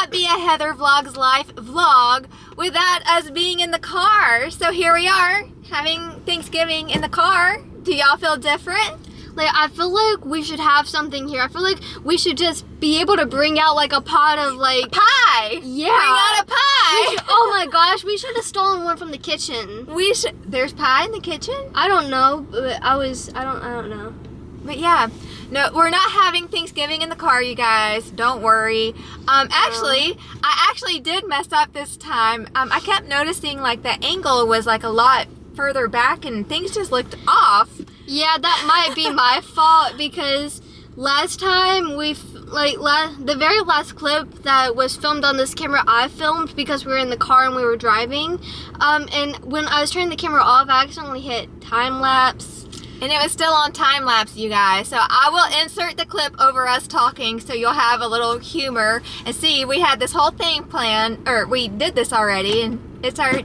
not be a Heather Vlogs Life vlog without us being in the car. So here we are, having Thanksgiving in the car. Do y'all feel different? Like, I feel like we should have something here. I feel like we should just be able to bring out, like, a pot of, like... Pie! Yeah. Bring out a pie! Oh my gosh, we should have stolen one from the kitchen. We should... There's pie in the kitchen? I don't know, but I don't know. But yeah, no, we're not having Thanksgiving in the car, you guys. Don't worry. Actually, I actually did mess up this time. I kept noticing, like, the angle was, like, a lot further back and things just looked off. Yeah, that might be my fault because last time the very last clip that was filmed on this camera I filmed because we were in the car and we were driving. And when I was turning the camera off, I accidentally hit time lapse. And it was still on time lapse, you guys. So I will insert the clip over us talking so you'll have a little humor. And see, we had this whole thing planned, or we did this already, and it's our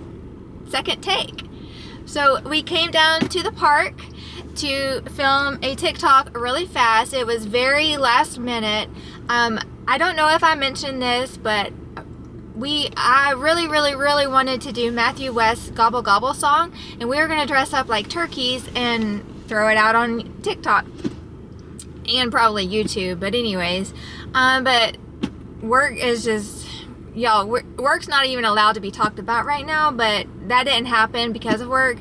second take. So we came down to the park to film a TikTok really fast. It was very last minute. I don't know if I mentioned this, but I really wanted to do Matthew West's Gobble Gobble song, and we were gonna dress up like turkeys and throw it out on TikTok and probably YouTube. But anyways, but work is just, y'all, work's not even allowed to be talked about right now, but that didn't happen because of work.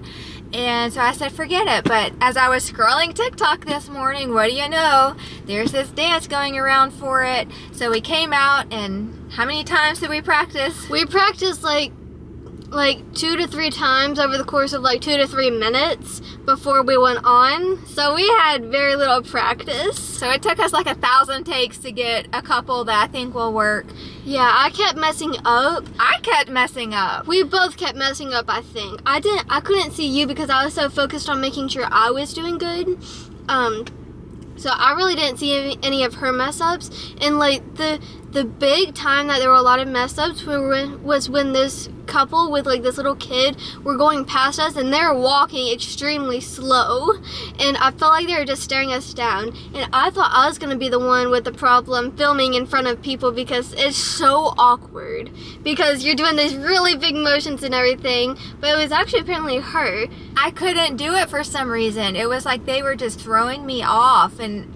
And so I said, forget it. But as I was scrolling TikTok this morning, what do you know? There's this dance going around for it. So we came out, and how many times did we practice? We practiced like 2 to 3 times over the course of like 2 to 3 minutes before we went on. So we had very little practice. So it took us like 1,000 takes to get a couple that I think will work. Yeah, I kept messing up. I kept messing up. We both kept messing up, I think. I couldn't see you because I was so focused on making sure I was doing good. So I really didn't see any of her mess ups. And like the big time that there were a lot of mess ups was when this couple with like this little kid were going past us, and they were walking extremely slow, and I felt like they were just staring us down, and I thought I was going to be the one with the problem filming in front of people because it's so awkward because you're doing these really big motions and everything, but it was actually apparently her. I couldn't do it for some reason. It was like they were just throwing me off, and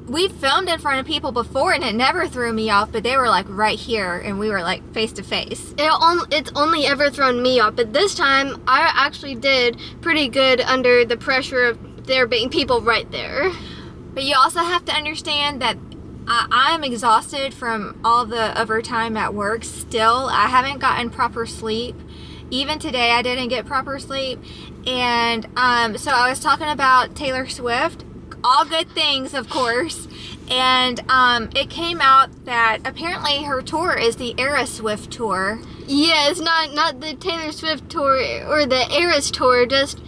we filmed in front of people before and it never threw me off, but they were like right here and we were like face to face. It's only ever thrown me off, but this time I actually did pretty good under the pressure of there being people right there. But you also have to understand that I'm exhausted from all the overtime at work still. I haven't gotten proper sleep. Even today I didn't get proper sleep. And so I was talking about Taylor Swift. All good things, of course. And it came out that apparently her tour is the Eras Swift tour. Yeah, it's not the Taylor Swift tour or the Eras tour, just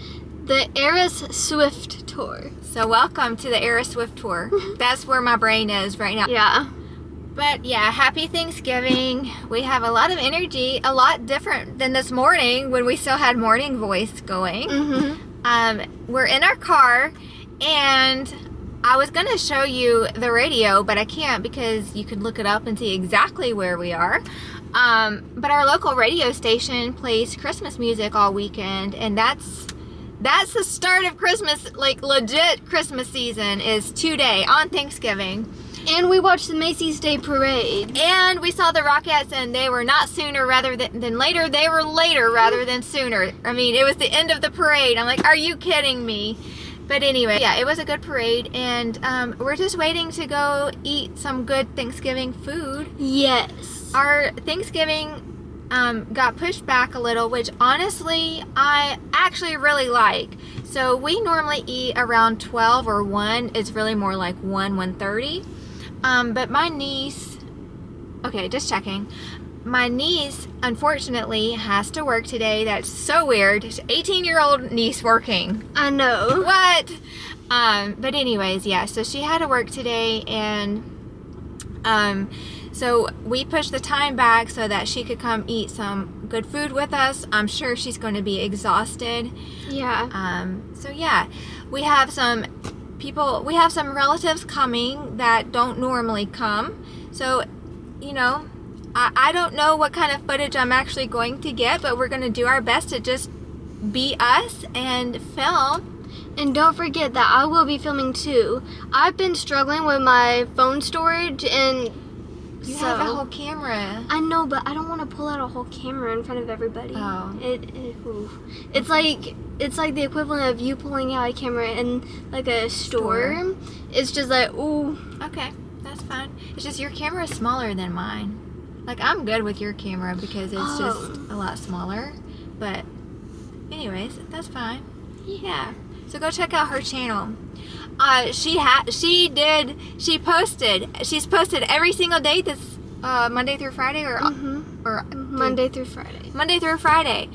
the Eras Swift tour. So welcome to the Eras Swift tour. That's where my brain is right now. Yeah. But yeah, happy Thanksgiving. We have a lot of energy, a lot different than this morning when we still had morning voice going. Mm-hmm. We're in our car, and I was going to show you the radio, but I can't because you can look it up and see exactly where we are. But our local radio station plays Christmas music all weekend, and that's the start of Christmas, like legit Christmas season is today on Thanksgiving. And we watched the Macy's Day Parade. And we saw the Rockettes, and they were not sooner rather than later. They were later rather than sooner. I mean, it was the end of the parade. I'm like, are you kidding me? But anyway, yeah, it was a good parade, and we're just waiting to go eat some good Thanksgiving food. Yes. Our Thanksgiving got pushed back a little, which honestly, I actually really like. So we normally eat around 12 or 1. It's really more like 1:30. But my niece, okay, just checking. My niece, unfortunately, has to work today. That's so weird. 18-year-old niece working. I know. What? But anyways, yeah, so she had to work today, and so we pushed the time back so that she could come eat some good food with us. I'm sure she's going to be exhausted. Yeah. So yeah, we have some relatives coming that don't normally come. So, you know, I don't know what kind of footage I'm actually going to get, but we're going to do our best to just be us and film. And don't forget that I will be filming too. I've been struggling with my phone storage, and You have a whole camera. I know, but I don't want to pull out a whole camera in front of everybody. Oh. It's like the equivalent of you pulling out a camera in like a store. It's just like, ooh. Okay, that's fine. It's just your camera is smaller than mine. Like, I'm good with your camera because it's just a lot smaller. But anyways, that's fine. Yeah. So go check out her channel. She's posted every single day this Monday through Friday or Monday through Friday. Monday through Friday.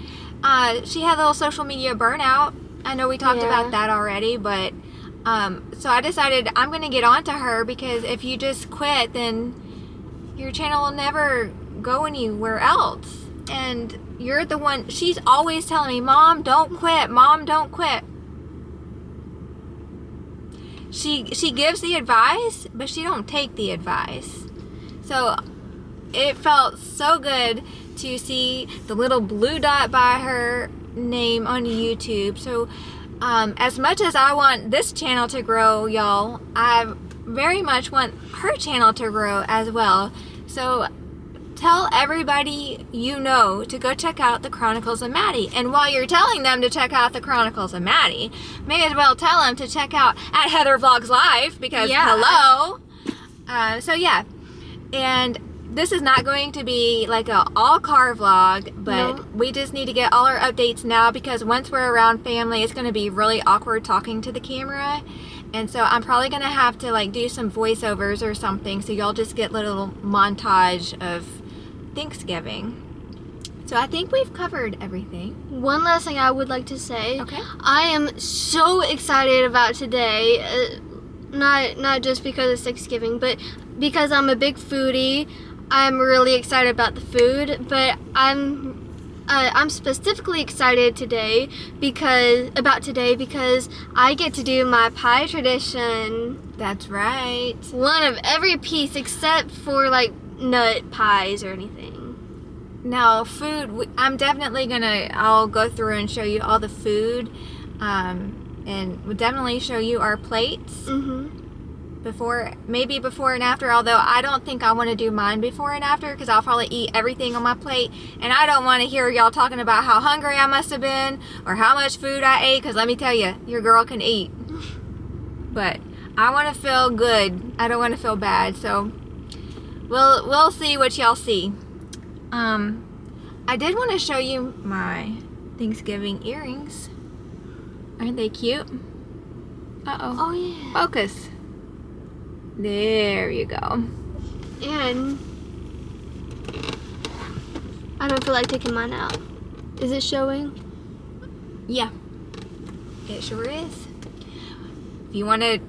She had a little social media burnout. I know we talked about that already, but so I decided I'm going to get onto her, because if you just quit, then your channel will never go anywhere else. And you're the one, she's always telling me, Mom, don't quit. Mom, don't quit. She gives the advice, but she don't take the advice. So it felt so good to see the little blue dot by her name on YouTube. So as much as I want this channel to grow, y'all, I very much want her channel to grow as well. So tell everybody you know to go check out the Chronicles of Maddy. And while you're telling them to check out the Chronicles of Maddy, may as well tell them to check out at Heather Vlogs Live, because hello. So yeah, and this is not going to be like a all car vlog, but we just need to get all our updates now, because once we're around family, it's going to be really awkward talking to the camera. And so I'm probably going to have to like do some voiceovers or something, so y'all just get a little montage of Thanksgiving. So I think we've covered everything. One last thing I would like to say. Okay. I am so excited about today. Not just because it's Thanksgiving, but because I'm a big foodie. I'm really excited about the food, but I'm specifically excited today because I get to do my pie tradition. That's right. One of every piece except for like nut pies or anything. Now food, I'm definitely I'll go through and show you all the food, and we'll definitely show you our plates. Maybe before and after, although I don't think I want to do mine before and after, because I'll probably eat everything on my plate, and I don't want to hear y'all talking about how hungry I must have been or how much food I ate, because let me tell you, your girl can eat. But I want to feel good. I don't want to feel bad, so we'll see what y'all see. I did want to show you my Thanksgiving earrings. Aren't they cute? Uh-oh. Oh yeah. Focus. There you go. And I don't feel like taking mine out. Is it showing? Yeah, it sure is. If you want to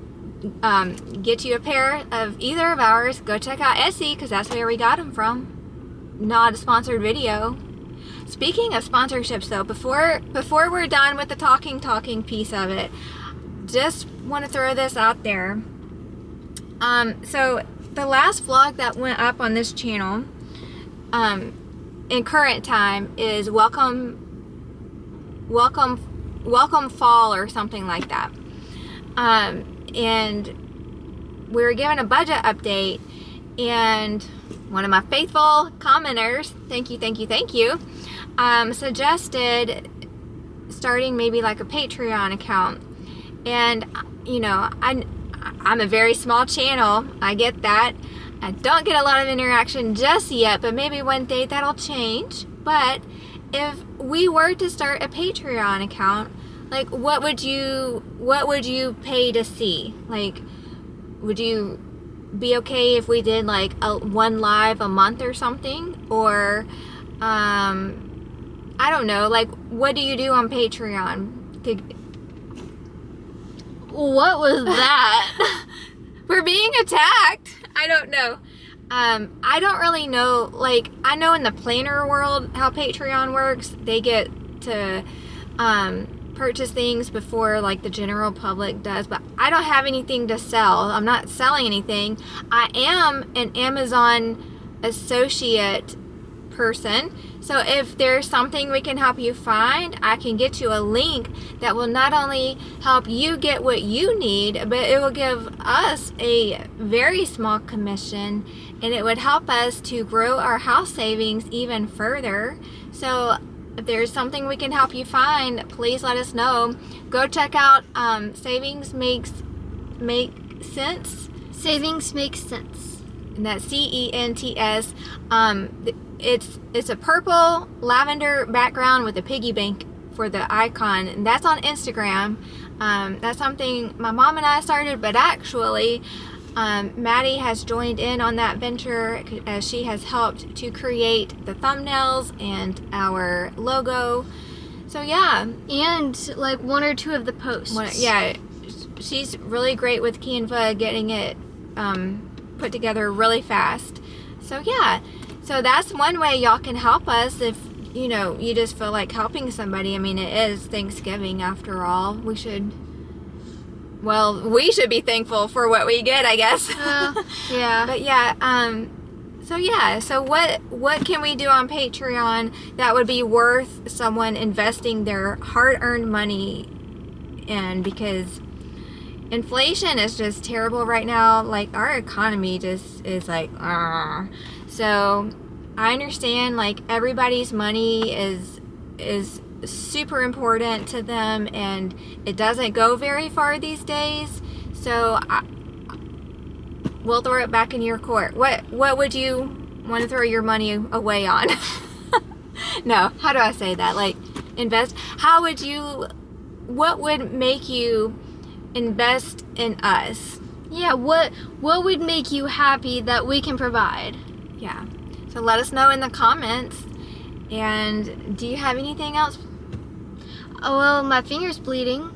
get you a pair of either of ours, go check out Etsy, because that's where we got them from. Not a sponsored video. Speaking of sponsorships though, before we're done with the talking piece of it, just want to throw this out there. So the last vlog that went up on this channel, in current time, is welcome fall or something like that. And we were given a budget update, and one of my faithful commenters, thank you, suggested starting maybe like a Patreon account. And you know, I'm a very small channel, I get that. I don't get a lot of interaction just yet, but maybe one day that'll change. But if we were to start a Patreon account, like what would you pay to see? Like, would you be okay if we did like one live a month or something? Or I don't know, like what do you do on Patreon? What was that? We're being attacked. I don't know. I don't really know. Like, I know in the planner world how Patreon works. They get to purchase things before like the general public does. But I don't have anything to sell. I'm not selling anything. I am an Amazon associate person. So if there's something we can help you find, I can get you a link that will not only help you get what you need, but it will give us a very small commission, and it would help us to grow our house savings even further. So if there's something we can help you find, please let us know. Go check out Savings Make Sense. Savings Makes Sense. And that's CENTS. It's a purple lavender background with a piggy bank for the icon, and that's on Instagram. That's something my mom and I started, but actually Maddie has joined in on that venture as she has helped to create the thumbnails and our logo. So yeah, and like 1 or 2 of the posts. Yeah, she's really great with Canva, getting it put together really fast. So yeah, so that's one way y'all can help us if you just feel like helping somebody. I mean, it is Thanksgiving after all. We should be thankful for what we get, I guess. Yeah. But yeah, so what can we do on Patreon that would be worth someone investing their hard-earned money in? Because inflation is just terrible right now. Like, our economy just is like, so I understand, like, everybody's money is super important to them, and it doesn't go very far these days. So we'll throw it back in your court. What would you want to throw your money away on? No, how do I say that? Like, invest. What would make you invest in us? Yeah, what would make you happy that we can provide? Yeah. So let us know in the comments. And do you have anything else? Oh, well, my finger's bleeding.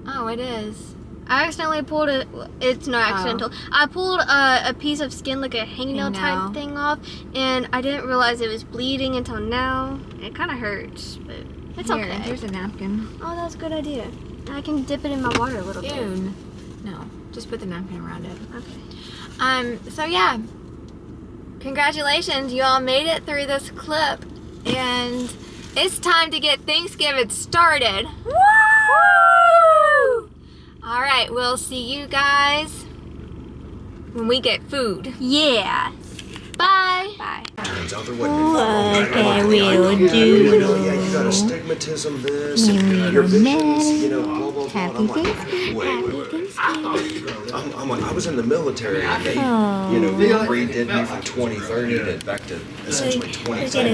Oh, it is. I accidentally pulled it. It's not accidental. I pulled a piece of skin, like a hangnail type thing off, and I didn't realize it was bleeding until now. It kind of hurts, but it's Here, okay. There's a napkin. Oh, that's a good idea. I can dip it in my water a little bit. No, just put the napkin around it. Okay. So yeah, congratulations, you all made it through this clip, and it's time to get Thanksgiving started. Woo! All right, we'll see you guys when we get food. Yeah. Bye. Bye. What can we do? Yeah, you got astigmatism, this, and your visions, blah, blah, blah. I'm like, wait. I was in the military, and they, redid me from 2030 to back to essentially 2010.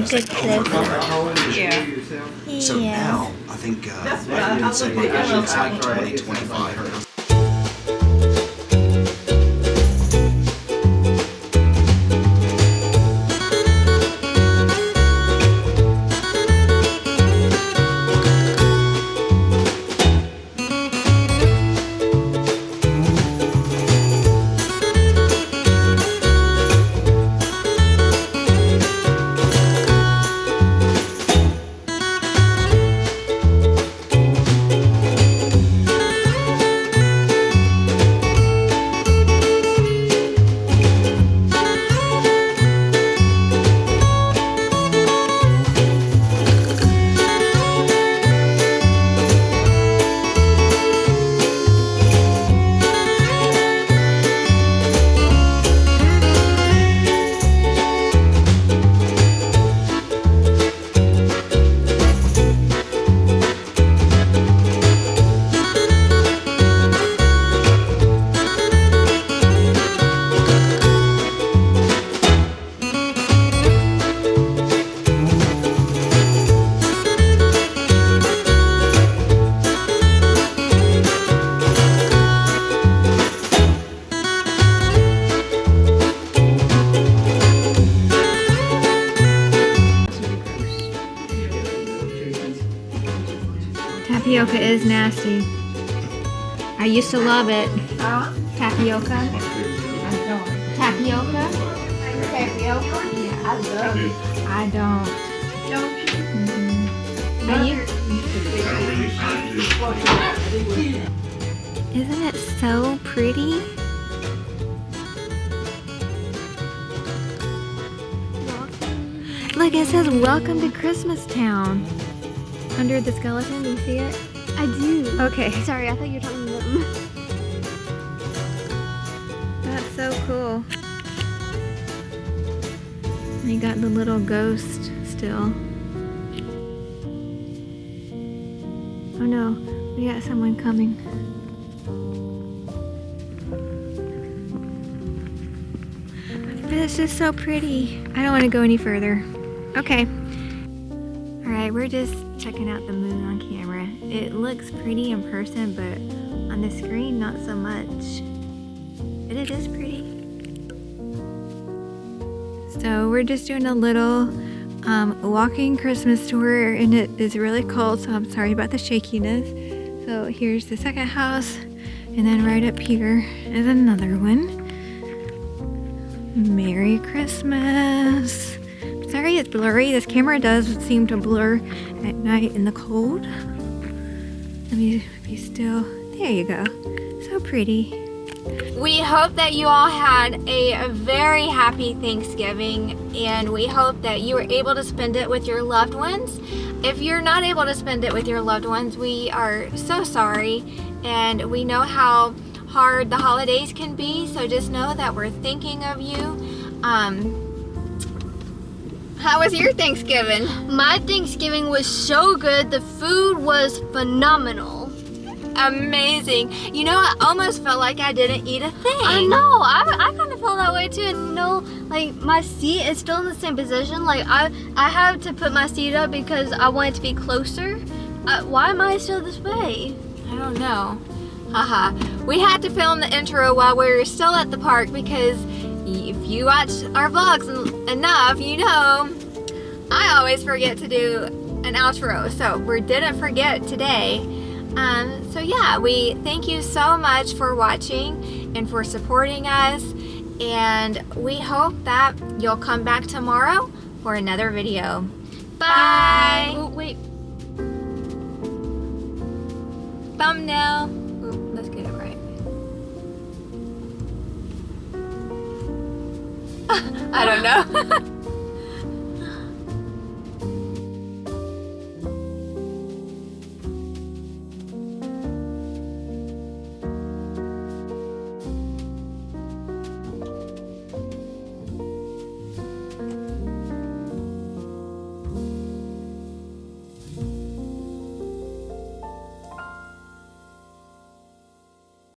Yeah. So now, I think, I've been saying my vision's like 2025. Tapioca is nasty. I used to love it. Tapioca? Tapioca? Tapioca? Yeah, I love it. I don't. Don't you? Isn't it so pretty? Look, it says welcome to Christmas Town. Under the skeleton, do you see it? I do. Okay. Sorry, I thought you were talking about them. That's so cool. And you got the little ghost still. Oh no, we got someone coming. But it's just so pretty. I don't want to go any further. Okay. Alright, we're just checking out the moon on camera. It looks pretty in person, but on the screen, not so much. But it is pretty. So we're just doing a little walking Christmas tour, and it is really cold, so I'm sorry about the shakiness. So here's the second house, and then right up here is another one. Merry Christmas. Sorry it's blurry. This camera does seem to blur at night in the cold. Let me be still. There you go. So pretty. We hope that you all had a very happy Thanksgiving, and we hope that you were able to spend it with your loved ones. If you're not able to spend it with your loved ones, we are so sorry, and we know how hard the holidays can be, so just know that we're thinking of you. How was your Thanksgiving? My Thanksgiving was so good. The food was phenomenal. Amazing. You know, I almost felt like I didn't eat a thing. I know. I kind of felt that way too. And you know, like my seat is still in the same position. Like I have to put my seat up because I want it to be closer. Why am I still this way? I don't know. Haha. We had to film the intro while we were still at the park because if you watch our vlogs enough, you know I always forget to do an outro. So we didn't forget today. So yeah, we thank you so much for watching and for supporting us, and we hope that you'll come back tomorrow for another video. Bye! Oh, wait. Thumbnail. Ooh, let's get it right. I don't know.